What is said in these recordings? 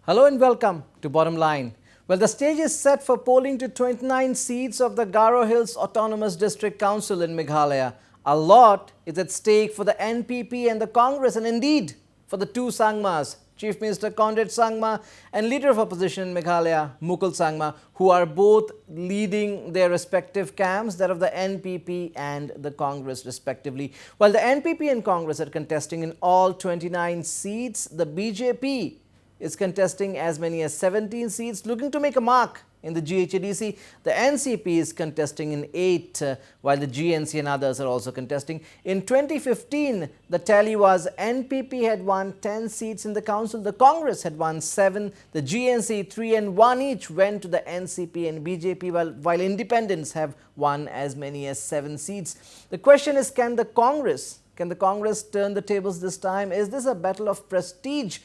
Hello and welcome to Bottom Line. Well, the stage is set for polling to 29 seats of the Garo Hills Autonomous District Council in Meghalaya. A lot is at stake for the NPP and the Congress, and indeed for the two Sangmas, Chief Minister Conrad Sangma and Leader of Opposition in Meghalaya, Mukul Sangma, who are both leading their respective camps, that of the NPP and the Congress respectively. While the NPP and Congress are contesting in all 29 seats, the BJP is contesting as many as 17 seats, looking to make a mark in the GHADC. The NCP is contesting in 8, while the GNC and others are also contesting. In 2015, the tally was NPP had won 10 seats in the council, the Congress had won 7, the GNC 3 and 1 each went to the NCP and BJP, while independents have won as many as 7 seats. The question is, can the Congress turn the tables this time? Is this a battle of prestige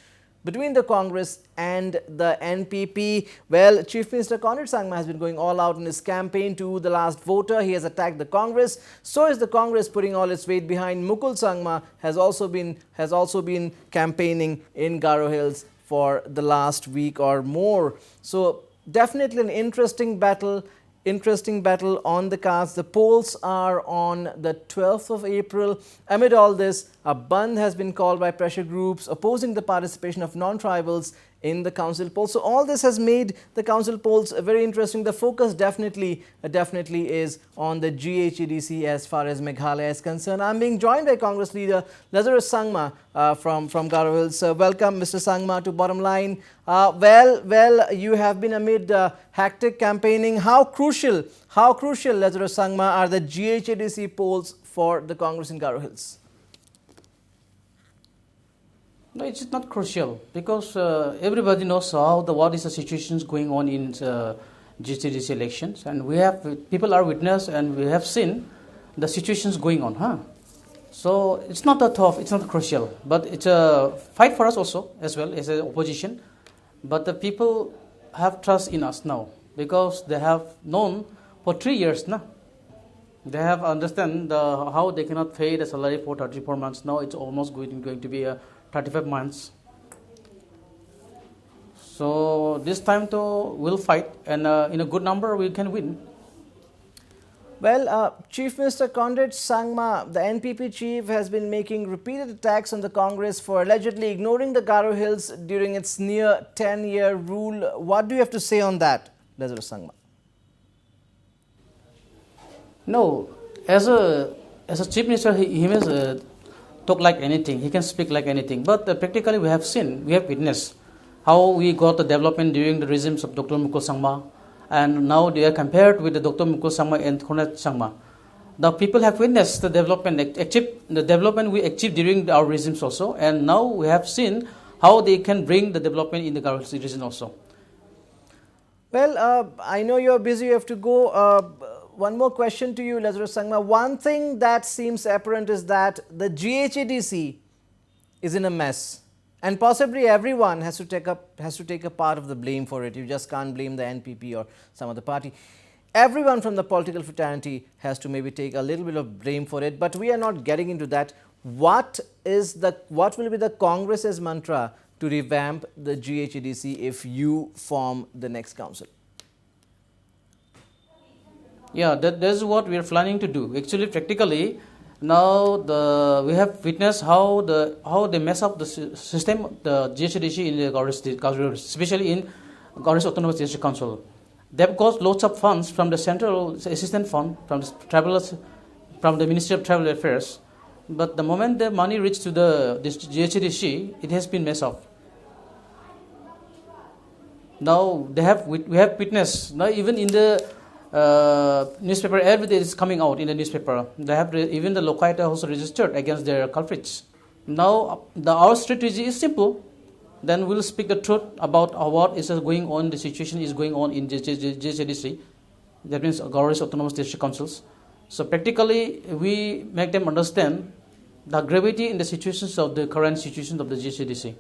between the Congress and the NPP? Well, Chief Minister Conrad Sangma has been going all out in his campaign to the last voter. He has attacked the Congress. So is the Congress putting all its weight behind. Mukul Sangma has also been campaigning in Garo Hills for the last week or more. So definitely an interesting battle on the cards. The polls are on the 12th of April. Amid all this, a bandh has been called by pressure groups opposing the participation of non-tribals in the council polls. So all this has made the council polls very interesting. The focus definitely is on the GHADC as far as Meghalaya is concerned. I'm being joined by Congress leader Lazarus Sangma from Garo Hills. Welcome, Mr. Sangma, to Bottom Line. Well, you have been amid hectic campaigning. How crucial, Lazarus Sangma, are the GHADC polls for the Congress in Garo Hills? No, it's not crucial because everybody knows what is the situations going on in GCDC elections, and people are witness and we have seen the situations going on. So it's not that tough, it's not crucial, but it's a fight for us also as well as an opposition. But the people have trust in us now because they have known for 3 years now. They have understand how they cannot pay the salary for 34 months. Now it's almost going to be 35 months. So this time we'll fight, and in a good number we can win. Well, Chief Minister Conrad Sangma, the NPP chief, has been making repeated attacks on the Congress for allegedly ignoring the Garo Hills during its near 10-year rule. What do you have to say on that, Lazarus Sangma? No, as a chief minister, he must talk like anything. He can speak like anything. But practically, we have witnessed how we got the development during the regimes of Dr. Mukul Sangma, and now they are compared with the Dr. Mukul Sangma and Conrad Sangma. The people have witnessed the development we achieved during our regimes also, and now we have seen how they can bring the development in the Garo Hills region also. Well, I know you're busy. You have to go. One more question to you, Lazarus Sangma. One thing that seems apparent is that the GHADC is in a mess, and possibly everyone has to take a part of the blame for it. You just can't blame the NPP or some other party. Everyone from the political fraternity has to maybe take a little bit of blame for it, but we are not getting into that. What will be the Congress's mantra to revamp the GHADC if you form the next council? Yeah, that's what we are planning to do. Actually, practically, now we have witnessed how they mess up the system, the GHADC in the Garo, especially in Garo Autonomous District Council. They have got lots of funds from the Central Assistance Fund, from the Ministry of Travel Affairs. But the moment the money reached to this GHADC, it has been messed up. Now we have witnessed, now even in the newspaper, every day is coming out in the newspaper. They have even the Lokaita also registered against their culprits. Now our strategy is simple. Then we'll speak the truth about what is going on. The situation is going on in GHADC. That means Garo Hills Autonomous District Councils. So practically, we make them understand the gravity in the situations of the current situations of the GHADC.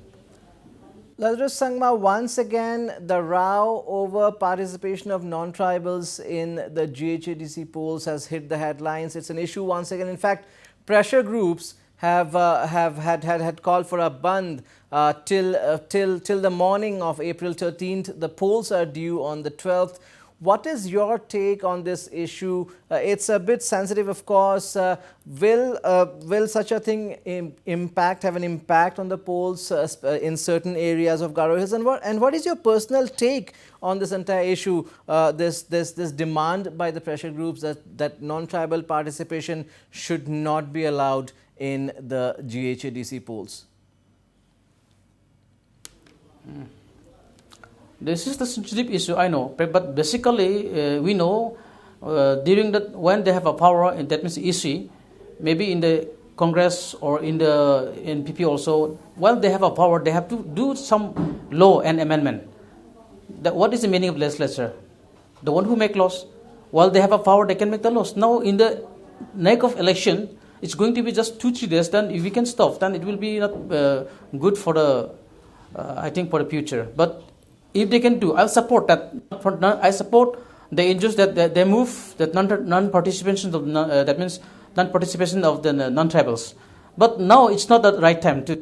Lazarus Sangma, once again, the row over participation of non-tribals in the GHADC polls has hit the headlines. It's an issue once again. In fact, pressure groups have had called for a bandh till the morning of April 13th. The polls are due on the 12th. What is your take on this issue? It's a bit sensitive, of course. Will such a thing have an impact on the polls in certain areas of Garo Hills? And what is your personal take on this entire issue? This demand by the pressure groups that non-tribal participation should not be allowed in the GHADC polls. This is the sensitive issue, I know, but basically we know during that when they have a power, and that means EC, maybe in the Congress or in the NPP also, while they have a power, they have to do some law and amendment. What is the meaning of legislature? The one who make laws, while they have a power, they can make the laws. Now in the neck of election, it's going to be just 2-3 days. Then if we can stop, then it will be not good for the, I think, for the future. But if they can do, I'll support that. I support the interest that they move that non-participation of that means non-participation of the non-tribals. But now it's not the right time to.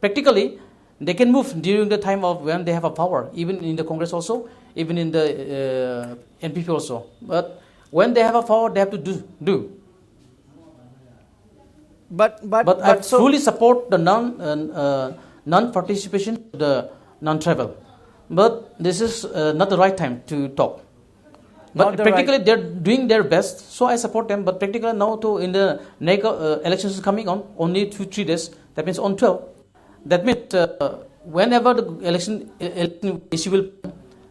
Practically, they can move during the time of when they have a power, even in the Congress also, even in the NPP also. But when they have a power, they have to do. But I fully support the non-participation of the non-tribal. But this is not the right time to talk. But practically they're doing their best, so I support them. But practically now, in the elections coming on, only 2-3 days. That means on 12. That means whenever the election issue will,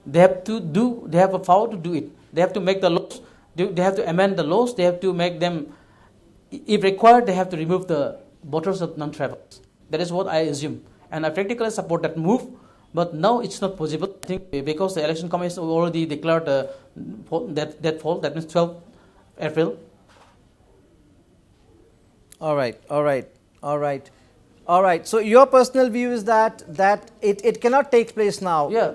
they have to do. They have a power to do it. They have to make the laws. They have to amend the laws. They have to make them. If required, they have to remove the voters of non-tribals. That is what I assume, and I practically support that move. But now it's not possible, I think, because the election commission already declared that fall. That means 12 April. All right. So your personal view is that it cannot take place now. Yeah,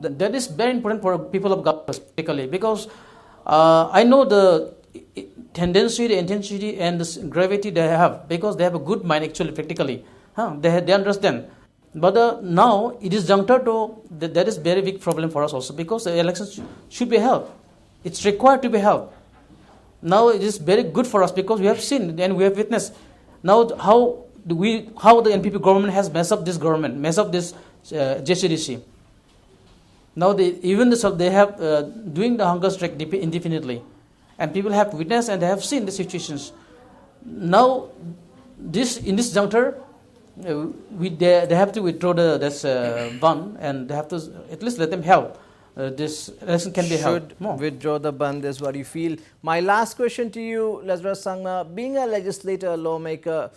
that is very important for people of Garo, particularly because I know the tendency, the intensity, and the gravity they have, because they have a good mind actually, practically. They understand. But now it is juncture to that is very big problem for us also, because the elections should be held. It's required to be held. Now it is very good for us because we have seen and we have witnessed now how the NPP government has messed up this JCDC. Now they have doing the hunger strike indefinitely, and people have witnessed and they have seen the situations. Now in this juncture. They have to withdraw this bandh, and they have to at least let them help. This election can be held. Should withdraw the bandh is what you feel. My last question to you, Lazarus Sangma, being a legislator, a lawmaker,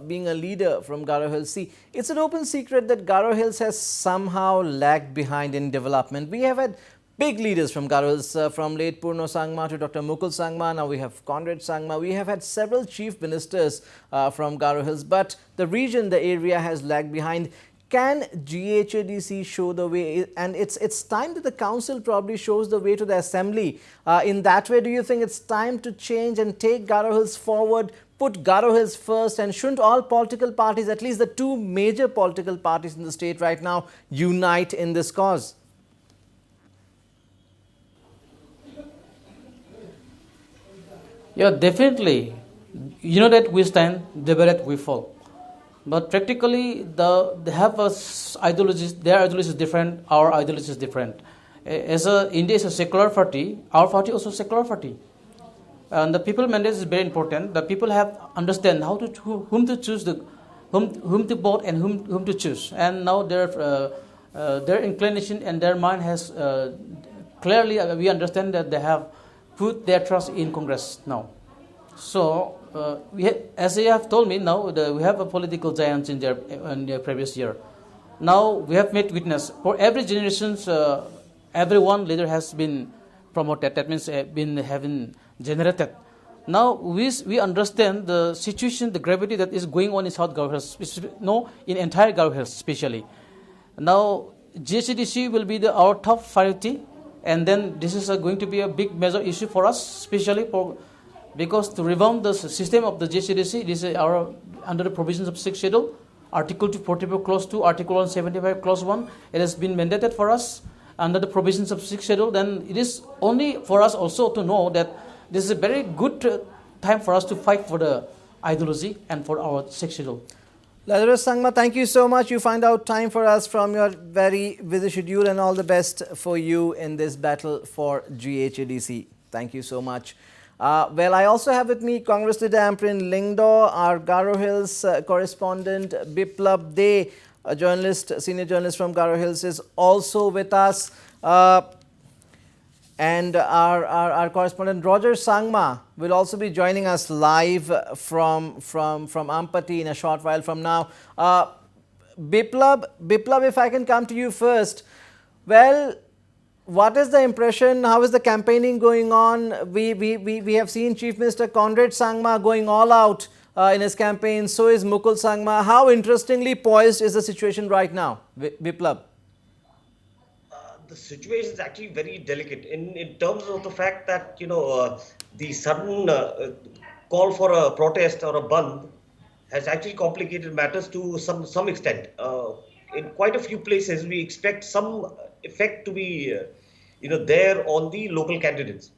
being a leader from Garo Hills, see, it's an open secret that Garo Hills has somehow lagged behind in development. We have had big leaders from Garo Hills, from late Purno Sangma to Dr. Mukul Sangma. Now we have Conrad Sangma. We have had several chief ministers from Garo Hills, but the region, the area has lagged behind. Can GHADC show the way? And it's time that the council probably shows the way to the assembly. In that way, do you think it's time to change and take Garo Hills forward, put Garo Hills first, and shouldn't all political parties, at least the two major political parties in the state right now, unite in this cause? Yeah, definitely. You know that we stand, they that we fall. But practically, they have ideologies. Their ideology is different. Our ideology is different. India is a secular party. Our party also a secular party. And the people mandate is very important. The people have understand whom to choose, whom to vote and whom to choose. And now their inclination and their mind has clearly. We understand that they have put their trust in Congress now. So, as they have told me now, we have a political giants in their previous year. Now we have made witness for every generation. Every one leader has been promoted. That means having generated. Now we understand the situation, the gravity that is going on in South Garo Hills, in entire Garo Hills, especially. Now GHADC will be our top priority. And then this is going to be a big major issue for us, especially for because to revamp the system of the JCDC, this is our under the provisions of 6th schedule, Article 244 Clause 2, Article 175 Clause 1, it has been mandated for us under the provisions of 6th schedule. Then it is only for us also to know that this is a very good time for us to fight for the ideology and for our 6th schedule. Lazarus Sangma, thank you so much. You find out time for us from your very busy schedule, and all the best for you in this battle for GHADC. Thank you so much. Well, I also have with me Congress leader Amprin Lingdo, our Garo Hills correspondent Biplab De, a journalist, senior journalist from Garo Hills, is also with us. And our correspondent Roger Sangma will also be joining us live from Ampati in a short while from now. Biplab, if I can come to you first. Well, what is the impression? How is the campaigning going on? We have seen Chief Minister Conrad Sangma going all out in his campaign. So is Mukul Sangma. How interestingly poised is the situation right now, Biplab? The situation is actually very delicate in terms of the fact that, the sudden call for a protest or a bandh has actually complicated matters to some extent. In quite a few places, we expect some effect to be, there on the local candidates.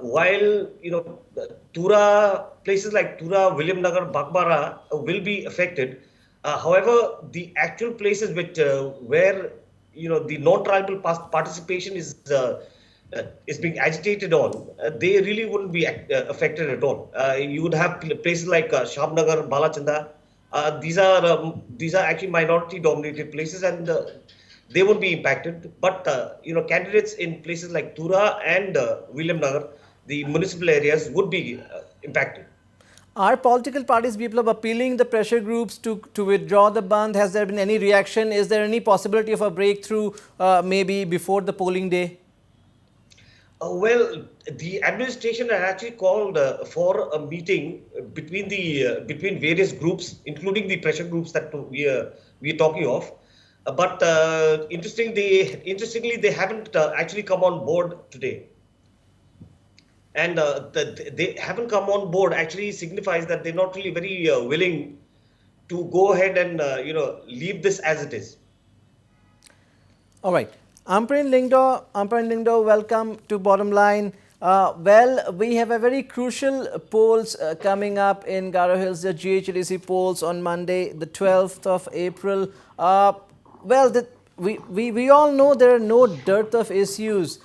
While, places like Tura, William Nagar, Bakbara will be affected. However, the actual places where the non-tribal participation is being agitated on, they really wouldn't be affected at all. You would have places like Shabnagar, Balachanda. These are actually minority-dominated places, and they won't be impacted. But candidates in places like Tura and William Nagar, the municipal areas, would be impacted. Are political parties, people appealing the pressure groups to withdraw the bandh? Has there been any reaction? Is there any possibility of a breakthrough maybe before the polling day? Well, the administration had actually called for a meeting between various groups, including the pressure groups that we are talking of. But interestingly, they haven't actually come on board today. And they haven't come on board actually signifies that they're not really very willing to go ahead and leave this as it is. All right. Amprin Lingdo, welcome to Bottom Line. Well, we have a very crucial polls coming up in Garo Hills, the GHADC polls on Monday, the 12th of April. We all know there are no dearth of issues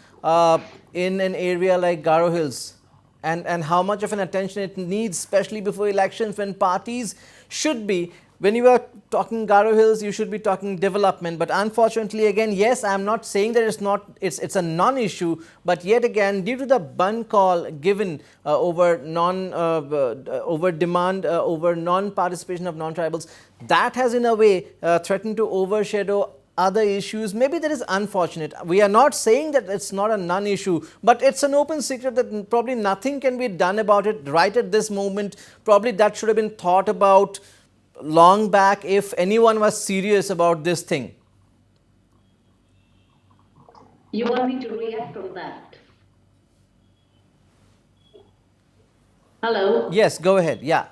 in an area like Garo Hills, and how much of an attention it needs, especially before elections, when parties should be, when you are talking Garo Hills, you should be talking development. But unfortunately, again, yes, I am not saying that it's a non-issue, but yet again, due to the bandh call given over non-participation of non-tribals, that has in a way threatened to overshadow other issues. Maybe that is unfortunate. We are not saying that it's not a non-issue, but it's an open secret that probably nothing can be done about it right at this moment. Probably that should have been thought about long back if anyone was serious about this thing. You want me to react on that? Hello? Yes, go ahead. Yeah.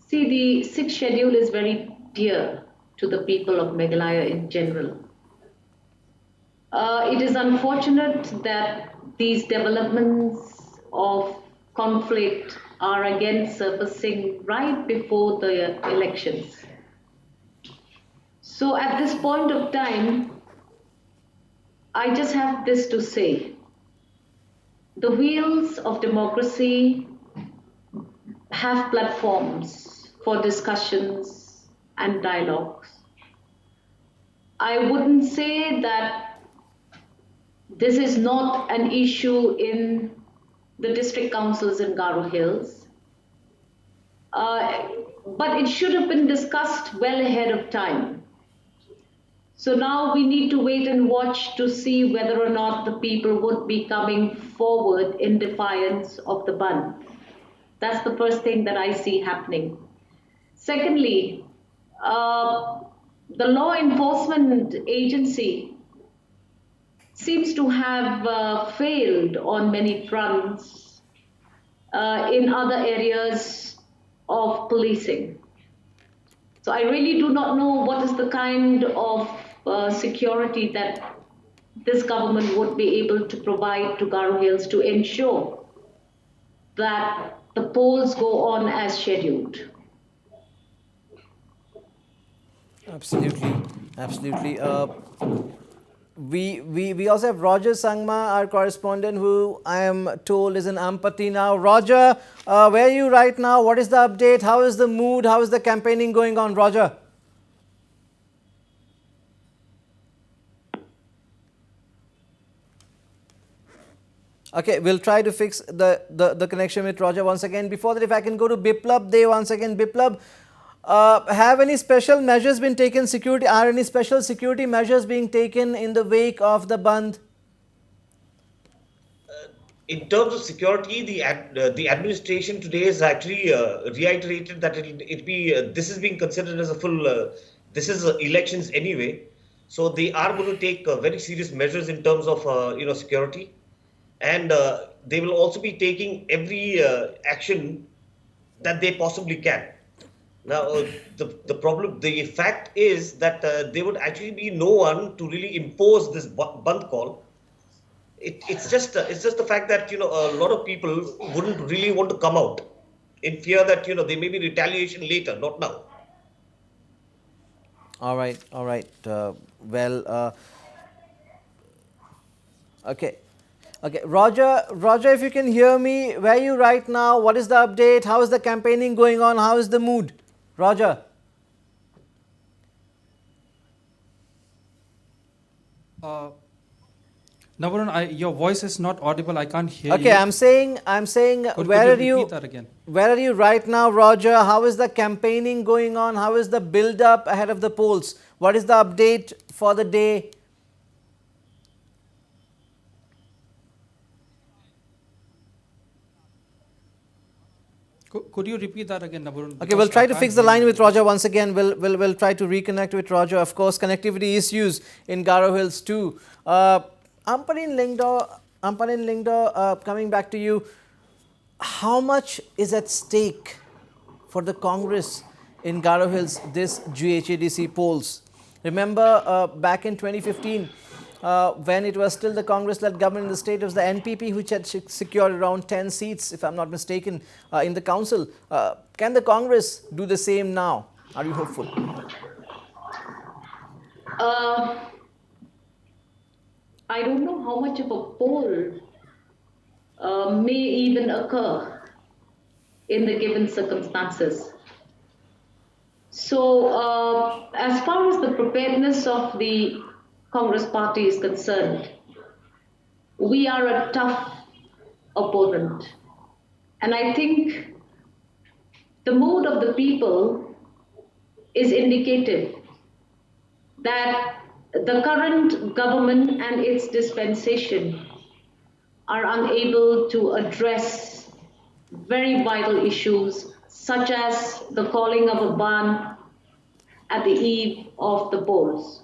See, the sixth schedule is very dear to the people of Meghalaya in general. It is unfortunate that these developments of conflict are again surfacing right before the elections. So at this point of time, I just have this to say. The wheels of democracy have platforms for discussions and dialogues. I wouldn't say that this is not an issue in the district councils in Garo Hills, but it should have been discussed well ahead of time. So now we need to wait and watch to see whether or not the people would be coming forward in defiance of the bandh. That's the first thing that I see happening. Secondly, the law enforcement agency seems to have failed on many fronts in other areas of policing. So I really do not know what is the kind of security that this government would be able to provide to Garo Hills to ensure that the polls go on as scheduled. Absolutely, absolutely. We also have Roger Sangma, our correspondent, who I am told is in Ampati now. Roger, where are you right now? What is the update? How is the mood? How is the campaigning going on, Roger? Okay, we'll try to fix the connection with Roger once again. Before that, if I can go to Biplab Day once again. Biplab, have any special measures been taken, are any special security measures being taken in the wake of the Bandh? In terms of security, the administration today has actually reiterated that this is being considered as a full this is elections anyway, so they are going to take very serious measures in terms of security, and they will also be taking every action that they possibly can. Now, the fact is that there would actually be no one to really impose this Bandh call. It's just the fact that a lot of people wouldn't really want to come out in fear that there may be retaliation later, not now. All right, all right. Okay. Okay, Roger, if you can hear me, where are you right now? What is the update? How is the campaigning going on? How is the mood? Roger. Navarun, your voice is not audible. I can't hear you. Okay, I'm saying, where are you? Repeat that again? Where are you right now, Roger? How is the campaigning going on? How is the build-up ahead of the polls? What is the update for the day? Could you repeat that again, Navarun? Okay, we'll try to fix the line with Roger once again. We'll try to reconnect with Roger. Of course, connectivity issues in Garo Hills too. Amparin Lingdo, coming back to you. How much is at stake for the Congress in Garo Hills this GHADC polls? Remember back in 2015, when it was still the Congress-led government in the state, it was the NPP which had secured around 10 seats, if I'm not mistaken, in the council. Can the Congress do the same now? Are you hopeful? I don't know how much of a poll may even occur in the given circumstances. So, as far as the preparedness of the Congress party is concerned, we are a tough opponent. And I think the mood of the people is indicative that the current government and its dispensation are unable to address very vital issues such as the calling of a ban at the eve of the polls.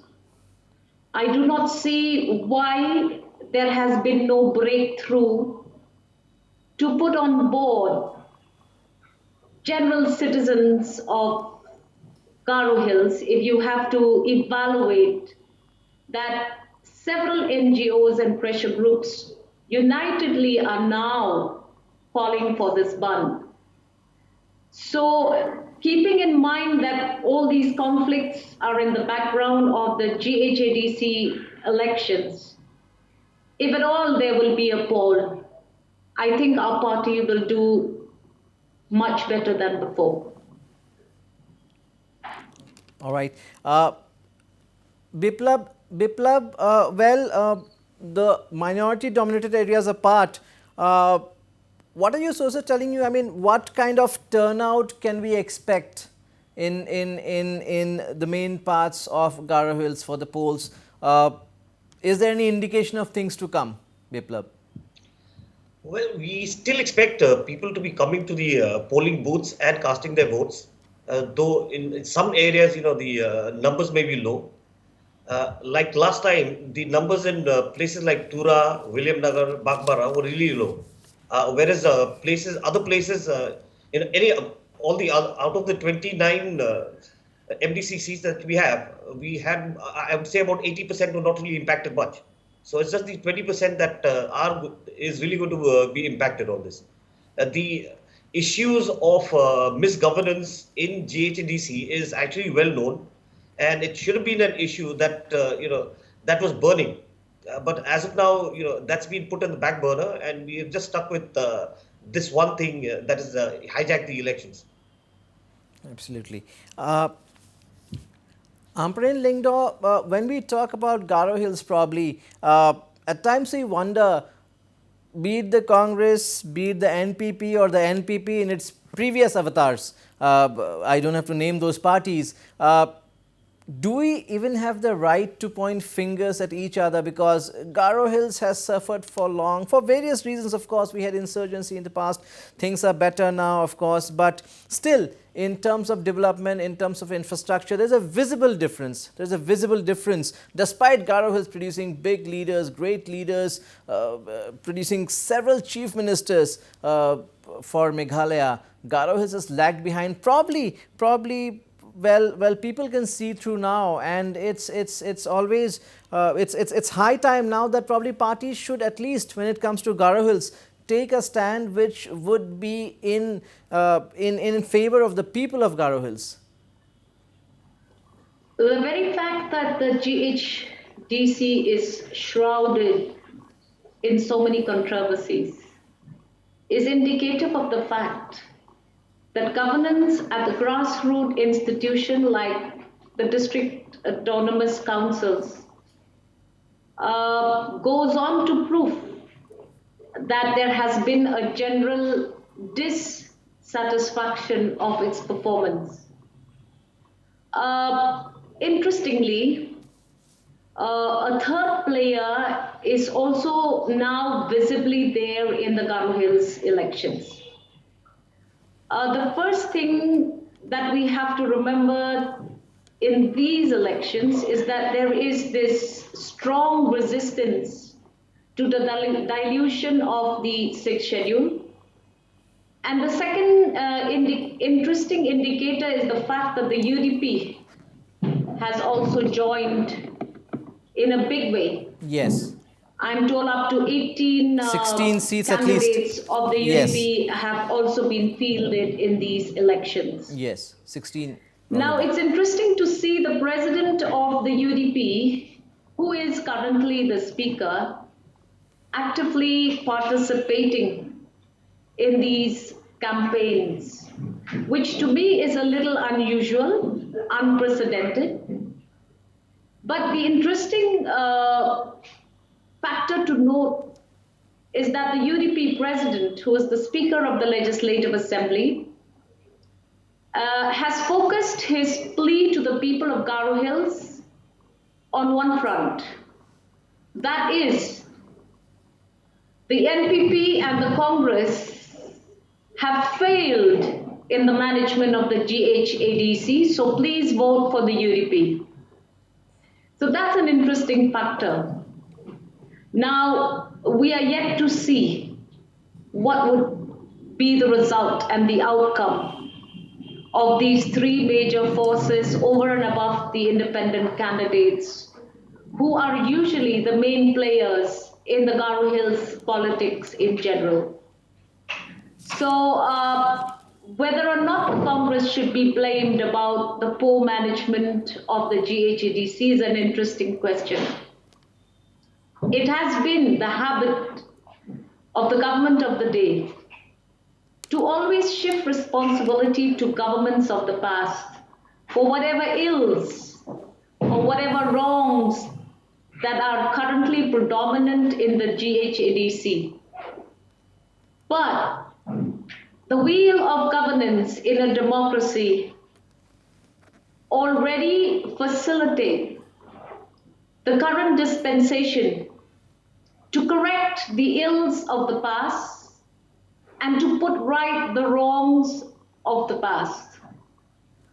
I do not see why there has been no breakthrough to put on board general citizens of Garo Hills if you have to evaluate that several NGOs and pressure groups unitedly are now calling for this ban. So, keeping in mind that all these conflicts are in the background of the GHADC elections, if at all there will be a poll, I think our party will do much better than before. All right. Biplab, the minority-dominated areas apart, what are your sources telling you? I mean, what kind of turnout can we expect in the main parts of Garo Hills for the polls? Is there any indication of things to come, Biplab? Well, we still expect people to be coming to the polling booths and casting their votes. Though in some areas, the numbers may be low. Like last time, the numbers in places like Tura, William Nagar, Bakbara were really low. Whereas other places, in any, all the out of the 29 MDC seats that we had, I would say about 80% were not really impacted much. So it's just the 20% that is really going to be impacted on this. The issues of misgovernance in GHDC is actually well known, and it should have been an issue that that was burning. But as of now, that's been put on the back burner, and we have just stuck with this one thing that is hijack the elections. Absolutely. Ampreen Lingdo, when we talk about Garo Hills, probably at times we wonder, be it the Congress, be it the NPP or the NPP in its previous avatars, I don't have to name those parties, do we even have the right to point fingers at each other? Because Garo Hills has suffered for long, for various reasons. Of course, we had insurgency in the past. Things are better now, of course. But still, in terms of development, in terms of infrastructure, there's a visible difference. There's a visible difference. Despite Garo Hills producing big leaders, great leaders, producing several chief ministers for Meghalaya, Garo Hills has lagged behind. Probably well, people can see through now, and it's always it's high time now that probably parties should, at least when it comes to Garo Hills, take a stand which would be in favor of the people of Garo Hills. The very fact that the GHDC is shrouded in so many controversies is indicative of the fact that governance at the grassroots institution like the district autonomous councils goes on to prove that there has been a general dissatisfaction of its performance. Interestingly, a third player is also now visibly there in the Garo Hills elections. The first thing that we have to remember in these elections is that there is this strong resistance to the dilution of the sixth schedule. And the second interesting indicator is the fact that the UDP has also joined in a big way. Yes. I'm told up to 16 seats candidates at least of the UDP have also been fielded in these elections. Yes, 16. Now, it's interesting to see the president of the UDP, who is currently the speaker, actively participating in these campaigns, which to me is a little unusual, unprecedented. But the interesting factor to note is that the UDP president, who is the Speaker of the Legislative Assembly, has focused his plea to the people of Garo Hills on one front. That is, the NPP and the Congress have failed in the management of the GHADC, so please vote for the UDP. So that's an interesting factor. Now, we are yet to see what would be the result and the outcome of these three major forces over and above the independent candidates, who are usually the main players in the Garo Hills politics in general. So whether or not the Congress should be blamed about the poor management of the GHADC is an interesting question. It has been the habit of the government of the day to always shift responsibility to governments of the past for whatever ills or whatever wrongs that are currently predominant in the GHADC. But the wheel of governance in a democracy already facilitate the current dispensation to correct the ills of the past and to put right the wrongs of the past.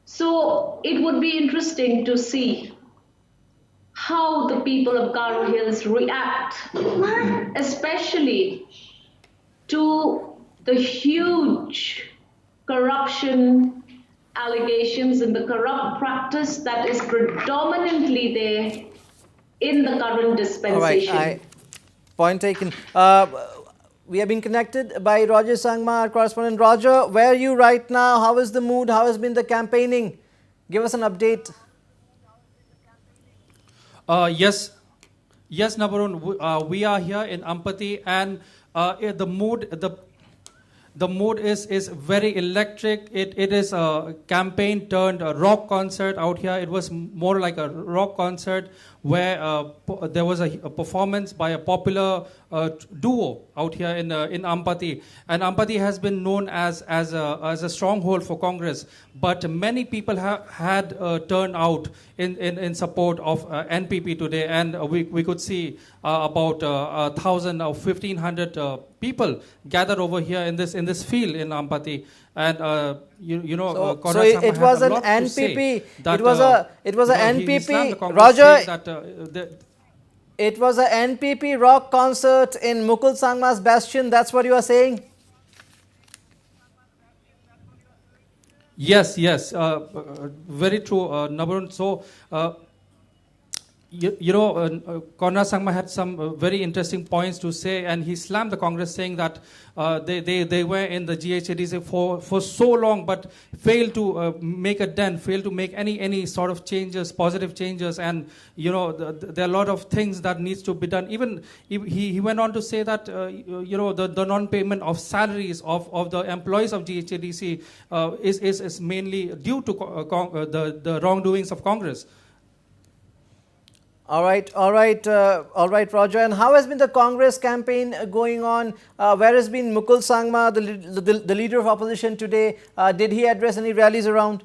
So it would be interesting to see how the people of Garo Hills react, especially to the huge corruption allegations and the corrupt practice that is predominantly there in the current dispensation. Point taken. We have been connected by Roger Sangma, our correspondent. Roger, where are you right now? How is the mood? How has been the campaigning? Give us an update. Yes, yes, Nabarun. We are here in Ampati, and the mood is very electric. It is a campaign turned a rock concert out here. It was more like a rock concert where there was a performance by a popular duo out here in Ampati. And Ampati has been known as a stronghold for Congress. But many people had turned out in support of NPP today. And we could see about 1,000 or 1,500 people gathered over here in this field in Ampati. And So it was an NPP. It was an NPP. Roger, it was an NPP rock concert in Mukul Sangma's bastion. That's what you are saying? Yes, very true, Nabarun. So, Conrad Sangma had some very interesting points to say, and he slammed the Congress, saying that they were in the GHADC for so long, but failed to make a dent, failed to make any sort of changes, positive changes, and there are a lot of things that needs to be done. Even he went on to say that the non-payment of salaries of the employees of GHADC is mainly due to the wrongdoings of Congress. All right, Roger. And how has been the Congress campaign going on? Where has been Mukul Sangma, the leader of opposition today? Did he address any rallies around?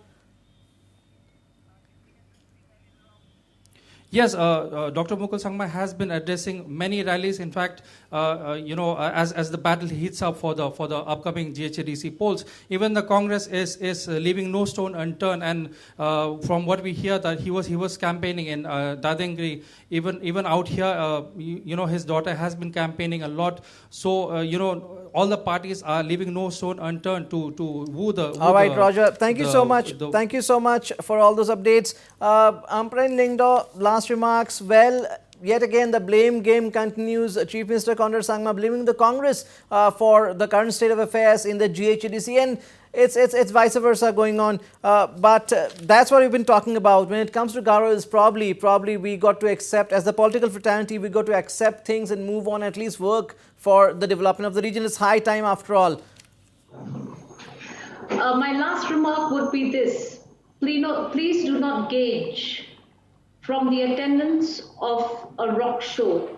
Yes, Dr. Mukul Sangma has been addressing many rallies. In fact, as the battle heats up for the upcoming GHADC polls, even the Congress is leaving no stone unturned. And from what we hear, that he was campaigning in Dadengri, even out here. His daughter has been campaigning a lot. So all the parties are leaving no stone unturned to woo the. All right, Roger. Thank you so much. Thank you so much for all those updates. Ampran Lingdo, last remarks. Well, yet again, the blame game continues. Chief Minister Conrad Sangma blaming the Congress for the current state of affairs in the GHADC, and it's vice versa going on. But that's what we've been talking about. When it comes to Garo Hills, probably we got to accept, as the political fraternity, we got to accept things and move on, at least work for the development of the region. It's high time after all. My last remark would be this. Please do not gauge from the attendance of a rock show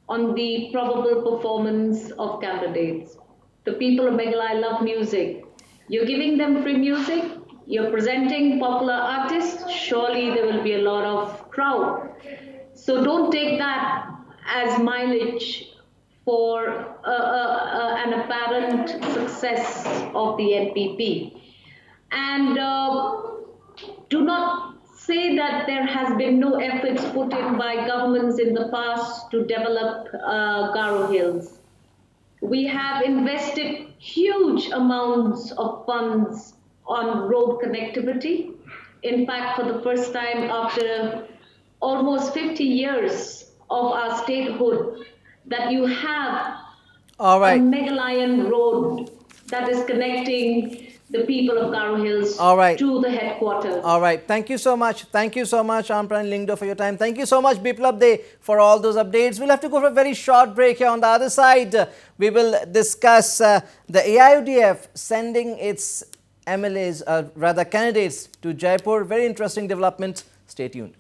on the probable performance of candidates. The people of Meghalaya love music. You're giving them free music, you're presenting popular artists, surely there will be a lot of crowd. So don't take that as mileage for an apparent success of the NPP. And do not say that there has been no efforts put in by governments in the past to develop Garo Hills. We have invested huge amounts of funds on road connectivity. In fact, for the first time after almost 50 years of our statehood, that you have All right. a Meghalayan road that is connecting the people of Garo Hills to the headquarters. All right. Thank you so much. Thank you so much, Ampran Lingdo, for your time. Thank you so much, Biplab De, for all those updates. We'll have to go for a very short break here. On the other side, we will discuss the AIUDF sending its MLAs, rather candidates, to Jaipur. Very interesting development. Stay tuned.